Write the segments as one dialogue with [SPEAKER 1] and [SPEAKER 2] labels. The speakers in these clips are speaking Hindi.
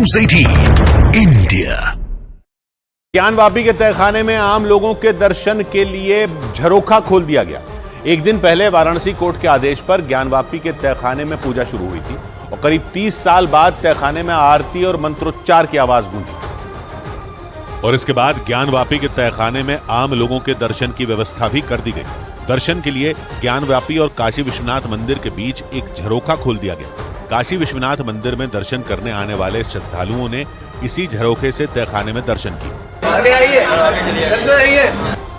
[SPEAKER 1] News 18 India.
[SPEAKER 2] ज्ञानवापी के तहखाने में आम लोगों के दर्शन के लिए झरोखा खोल दिया गया। एक दिन पहले वाराणसी कोर्ट के आदेश पर ज्ञानवापी के तहखाने में पूजा शुरू हुई थी और करीब 30 साल बाद तहखाने में आरती और मंत्रोच्चार की आवाज गूंजी और इसके बाद ज्ञानवापी के तहखाने में आम लोगों के दर्शन की व्यवस्था भी कर दी गई। दर्शन के लिए ज्ञानवापी और काशी विश्वनाथ मंदिर के बीच एक झरोखा खोल दिया गया। काशी विश्वनाथ मंदिर में दर्शन करने आने वाले श्रद्धालुओं ने इसी झरोखे से तहखाने में दर्शन किए।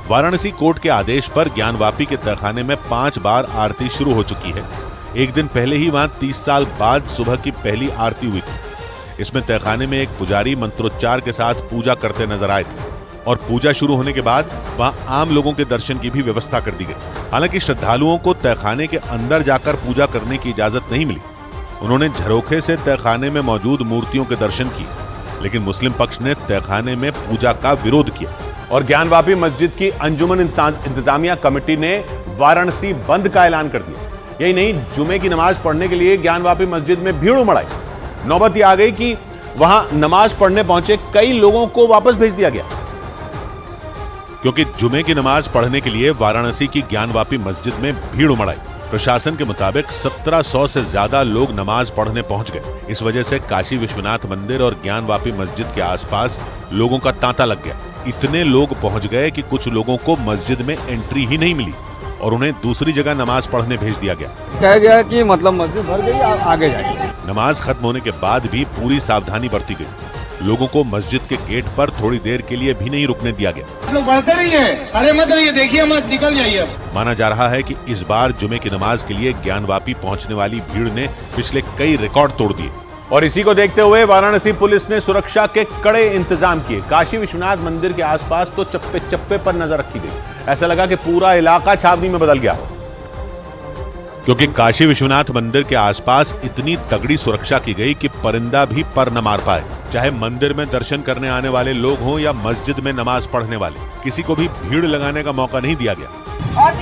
[SPEAKER 2] वाराणसी कोर्ट के आदेश पर ज्ञानवापी के तहखाने में 5 बार आरती शुरू हो चुकी है। एक दिन पहले ही वहां 30 साल बाद सुबह की पहली आरती हुई थी। इसमें तहखाने में एक पुजारी मंत्रोच्चार के साथ पूजा करते नजर आए थे और पूजा शुरू होने के बाद वहां आम लोगों के दर्शन की भी व्यवस्था कर दी गई। हालांकि श्रद्धालुओं को तहखाने के अंदर जाकर पूजा करने की इजाजत नहीं मिली। उन्होंने झरोखे से तहखाने में मौजूद मूर्तियों के दर्शन किए, लेकिन मुस्लिम पक्ष ने तहखाने में पूजा का विरोध किया और ज्ञानवापी मस्जिद की अंजुमन इंतजामिया कमेटी ने वाराणसी बंद का ऐलान कर दिया। यही नहीं, जुमे की नमाज पढ़ने के लिए ज्ञानवापी मस्जिद में भीड़ उमड़ आई। नौबत यह आ गई कि वहां नमाज पढ़ने पहुंचे कई लोगों को वापस भेज दिया गया, क्योंकि जुमे की नमाज पढ़ने के लिए वाराणसी की ज्ञानवापी मस्जिद में भीड़ उमड़ आई। प्रशासन के मुताबिक 1700 से ज्यादा लोग नमाज पढ़ने पहुंच गए। इस वजह से काशी विश्वनाथ मंदिर और ज्ञानवापी मस्जिद के आसपास लोगों का तांता लग गया। इतने लोग पहुंच गए कि कुछ लोगों को मस्जिद में एंट्री ही नहीं मिली और उन्हें दूसरी जगह नमाज पढ़ने भेज दिया गया।
[SPEAKER 3] कह गया कि मतलब मस्जिद भर गई, आगे जाइए।
[SPEAKER 2] नमाज खत्म होने के बाद भी पूरी सावधानी बरती गई। लोगों को मस्जिद के गेट पर थोड़ी देर के लिए भी नहीं रुकने दिया गया।
[SPEAKER 4] लोग बढ़ते नहीं है, खड़े मत रहिए, देखिए मत, निकल जाइए।
[SPEAKER 2] माना जा रहा है कि इस बार जुमे की नमाज के लिए ज्ञानवापी पहुंचने वाली भीड़ ने पिछले कई रिकॉर्ड तोड़ दिए और इसी को देखते हुए वाराणसी पुलिस ने सुरक्षा के कड़े इंतजाम किए। काशी विश्वनाथ मंदिर के आसपास तो चप्पे चप्पे पर नजर रखी गई। ऐसा लगा कि पूरा इलाका छावनी में बदल गया हो, क्योंकि काशी विश्वनाथ मंदिर के आसपास इतनी तगड़ी सुरक्षा की गई कि परिंदा भी पर न मार पाए। चाहे मंदिर में दर्शन करने आने वाले लोग हों या मस्जिद में नमाज पढ़ने वाले, किसी को भी भीड़ लगाने का मौका नहीं दिया गया।
[SPEAKER 5] और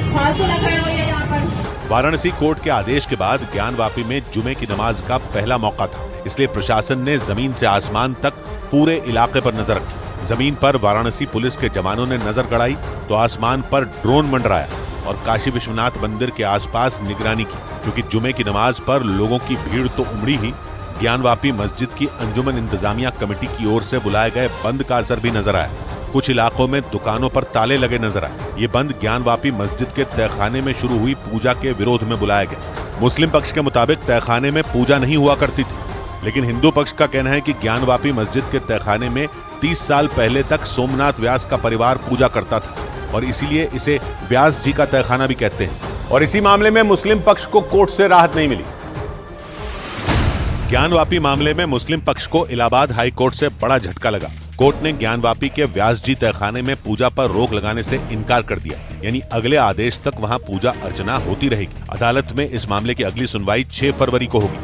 [SPEAKER 5] फालतू ना खड़े होइए यहाँ पर।
[SPEAKER 2] वाराणसी कोर्ट के आदेश के बाद ज्ञानवापी में जुमे की नमाज का पहला मौका था, इसलिए प्रशासन ने जमीन से आसमान तक पूरे इलाके पर नजर रखी। जमीन पर वाराणसी पुलिस के जवानों ने नजर गड़ाई तो आसमान पर ड्रोन मंडराया और काशी विश्वनाथ मंदिर के आसपास निगरानी की, क्योंकि जुमे की नमाज पर लोगों की भीड़ तो उमड़ी ही, ज्ञानवापी मस्जिद की अंजुमन इंतजामिया कमेटी की ओर से बुलाए गए बंद का असर भी नजर आया। कुछ इलाकों में दुकानों पर ताले लगे नजर आए। ये बंद ज्ञानवापी मस्जिद के तहखाने में शुरू हुई पूजा के विरोध में बुलाया गया। मुस्लिम पक्ष के मुताबिक तहखाने में पूजा नहीं हुआ करती थी, लेकिन हिंदू पक्ष का कहना है कि ज्ञानवापी मस्जिद के तहखाने में 30 साल पहले तक सोमनाथ व्यास का परिवार पूजा करता था और इसीलिए इसे व्यास जी का तहखाना भी कहते हैं। और इसी मामले में मुस्लिम पक्ष को कोर्ट से राहत नहीं मिली। ज्ञानवापी मामले में मुस्लिम पक्ष को इलाहाबाद हाई कोर्ट से बड़ा झटका लगा। कोर्ट ने ज्ञानवापी के व्यास जी तहखाने में पूजा पर रोक लगाने से इनकार कर दिया, यानी अगले आदेश तक वहां पूजा अर्चना होती रहेगी। अदालत में इस मामले की अगली सुनवाई 6 फरवरी को होगी।